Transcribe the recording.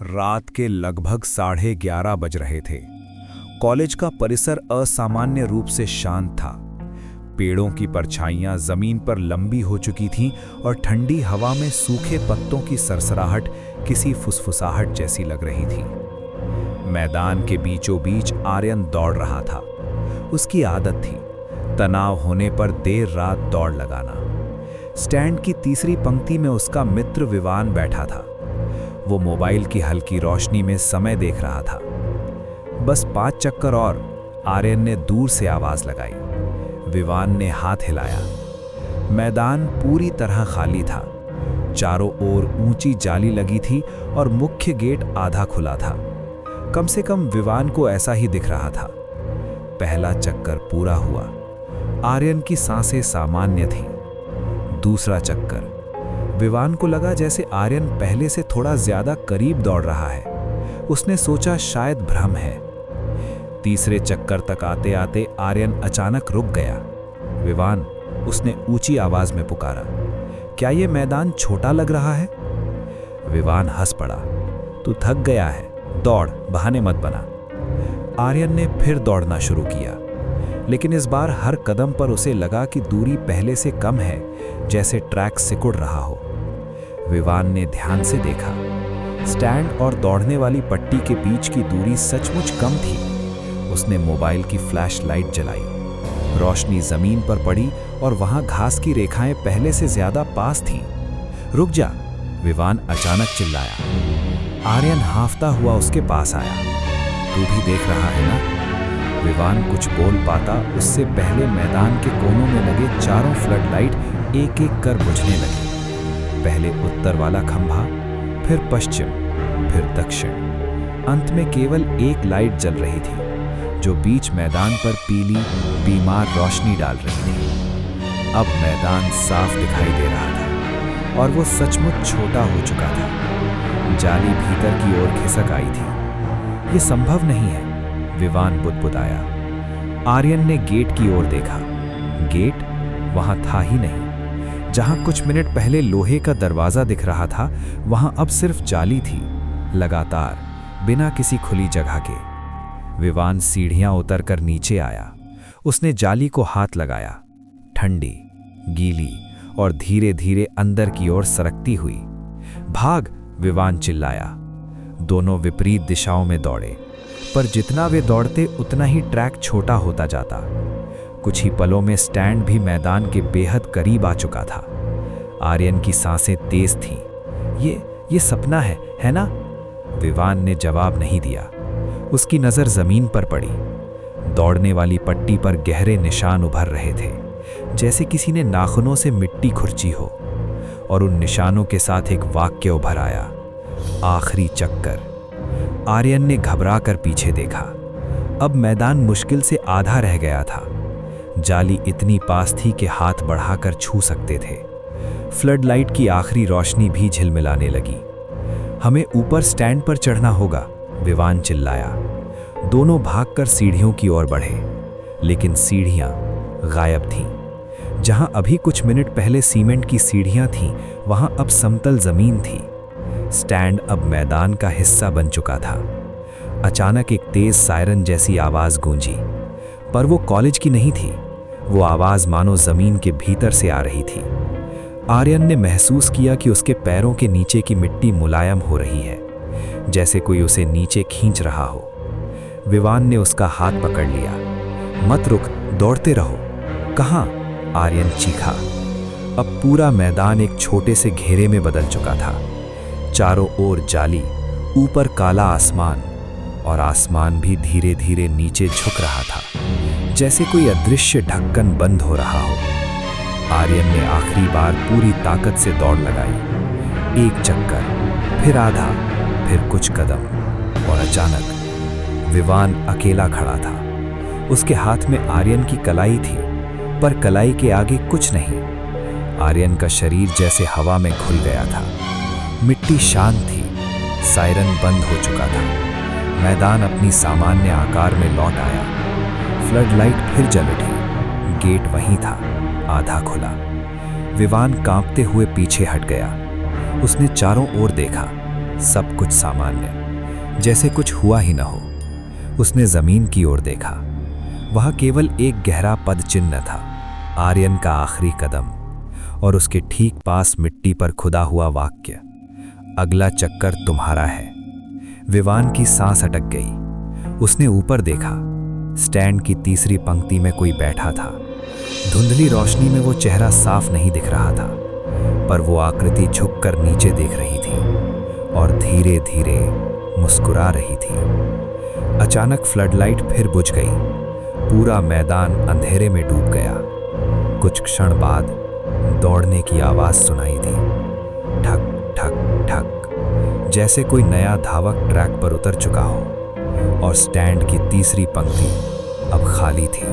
रात के लगभग 11:30 बज रहे थे। कॉलेज का परिसर असामान्य रूप से शांत था। पेड़ों की परछाइयां जमीन पर लंबी हो चुकी थीं और ठंडी हवा में सूखे पत्तों की सरसराहट किसी फुसफुसाहट जैसी लग रही थी। मैदान के बीचों बीच आर्यन दौड़ रहा था। उसकी आदत थी तनाव होने पर देर रात दौड़ लगाना। स्टैंड की तीसरी पंक्ति में उसका मित्र विवान बैठा था। वो मोबाइल की हल्की रोशनी में समय देख रहा था। बस 5 चक्कर और, आर्यन ने दूर से आवाज लगाई। विवान ने हाथ हिलाया। मैदान पूरी तरह खाली था। चारों ओर ऊंची जाली लगी थी और मुख्य गेट आधा खुला था। कम से कम विवान को ऐसा ही दिख रहा था। पहला चक्कर पूरा हुआ। आर्यन की सांसें सामान्य थीं। दूसरा चक्कर, विवान को लगा जैसे आर्यन पहले से थोड़ा ज्यादा करीब दौड़ रहा है। उसने सोचा शायद भ्रम है। तीसरे चक्कर तक आते आते आर्यन अचानक रुक गया। विवान, उसने ऊंची आवाज में पुकारा, क्या ये मैदान छोटा लग रहा है? विवान हंस पड़ा, तू थक गया है, दौड़, बहाने मत बना। आर्यन ने फिर दौड़ना शुरू किया, लेकिन इस बार हर कदम पर उसे लगा कि दूरी पहले से कम है, जैसे ट्रैक सिकुड़ रहा हो। विवान ने ध्यान से देखा। स्टैंड और दौड़ने वाली पट्टी के बीच की दूरी सचमुच कम थी। उसने मोबाइल की फ्लैश लाइट जलाई। रोशनी जमीन पर पड़ी और वहां घास की रेखाएं पहले से ज्यादा पास थीं। रुक जा, विवान अचानक चिल्लाया। आर्यन हांफता हुआ उसके पास आया। तू भी देख रहा है ना? विवान कुछ बोल पाता उससे पहले मैदान के कोनों में लगे चारों फ्लड लाइट एक एक कर बुझने लगे। पहले उत्तर वाला खंभा, फिर पश्चिम, फिर दक्षिण। अंत में केवल एक लाइट जल रही थी, जो बीच मैदान पर पीली, बीमार रोशनी डाल रही थी। अब मैदान साफ दिखाई दे रहा था और वो सचमुच छोटा हो चुका था। जाली भीतर की ओर खिसक आई थी। ये संभव नहीं है, विवान बुदबुदाया। आर्यन ने गेट की ओर देखा। गेट वहां था ही नहीं। जहां कुछ मिनट पहले लोहे का दरवाजा दिख रहा था, वहां अब सिर्फ जाली थी, लगातार, बिना किसी खुली जगह के। विवान सीढ़ियां उतरकर नीचे आया। उसने जाली को हाथ लगाया। ठंडी, गीली और धीरे धीरे अंदर की ओर सरकती हुई। भाग, विवान चिल्लाया। दोनों विपरीत दिशाओं में दौड़े, पर जितना वे दौड़ते उतना ही ट्रैक छोटा होता जाता। कुछ ही पलों में स्टैंड भी मैदान के बेहद करीब आ चुका था। आर्यन की सांसें तेज थीं। ये सपना है ना? विवान ने जवाब नहीं दिया। उसकी नज़र जमीन पर पड़ी। दौड़ने वाली पट्टी पर गहरे निशान उभर रहे थे, जैसे किसी ने नाखूनों से मिट्टी खुरची हो। और उन निशानों के साथ एक वाक्य उभर आया, आखिरी चक्कर। आर्यन ने घबरा कर पीछे देखा। अब मैदान मुश्किल से आधा रह गया था। जाली इतनी पास थी कि हाथ बढ़ाकर छू सकते थे। फ्लड लाइट की आखिरी रोशनी भी झिलमिलाने लगी। हमें ऊपर स्टैंड पर चढ़ना होगा, विवान चिल्लाया। दोनों भागकर सीढ़ियों की ओर बढ़े, लेकिन सीढ़ियां गायब थीं। जहां अभी कुछ मिनट पहले सीमेंट की सीढ़ियां थीं, वहां अब समतल जमीन थी। स्टैंड अब मैदान का हिस्सा बन चुका था। अचानक एक तेज सायरन जैसी आवाज गूंजी, पर वो कॉलेज की नहीं थी। वो आवाज मानो जमीन के भीतर से आ रही थी। आर्यन ने महसूस किया कि उसके पैरों के नीचे की मिट्टी मुलायम हो रही है, जैसे कोई उसे नीचे खींच रहा हो। विवान ने उसका हाथ पकड़ लिया। मत रुक, दौड़ते रहो। कहाँ? आर्यन चीखा। अब पूरा मैदान एक छोटे से घेरे में बदल चुका था। चारों ओर जाली, ऊपर काला आसमान, और आसमान भी धीरे धीरे नीचे झुक रहा था, जैसे कोई अदृश्य ढक्कन बंद हो रहा हो। आर्यन ने आखिरी बार पूरी ताकत से दौड़ लगाई। एक चक्कर, फिर आधा, फिर कुछ कदम, और अचानक विवान अकेला खड़ा था। उसके हाथ में आर्यन की कलाई थी, पर कलाई के आगे कुछ नहीं। आर्यन का शरीर जैसे हवा में घुल गया था। मिट्टी शांत थी। सायरन बंद हो चुका था। मैदान अपनी सामान्य आकार में लौट आया। फ्लड लाइट फिर जल उठी। गेट वहीं था, आधा खुला। विवान कांपते हुए पीछे हट गया। उसने चारों ओर देखा। सब कुछ सामान्य, जैसे कुछ हुआ ही न हो। उसने जमीन की ओर देखा। वहां केवल एक गहरा पद चिन्ह था, आर्यन का आखिरी कदम, और उसके ठीक पास मिट्टी पर खुदा हुआ वाक्य, अगला चक्कर तुम्हारा है। विवान की सांस अटक गई। उसने ऊपर देखा। स्टैंड की तीसरी पंक्ति में कोई बैठा था। धुंधली रोशनी में वो चेहरा साफ नहीं दिख रहा था, पर वो आकृति झुककर नीचे देख रही थी और धीरे धीरे मुस्कुरा रही थी। अचानक फ्लडलाइट फिर बुझ गई। पूरा मैदान अंधेरे में डूब गया। कुछ क्षण बाद दौड़ने की आवाज सुनाई दी, ठक ठक ठक, जैसे कोई नया धावक ट्रैक पर उतर चुका हो। और स्टैंड की तीसरी पंक्ति अब खाली थी।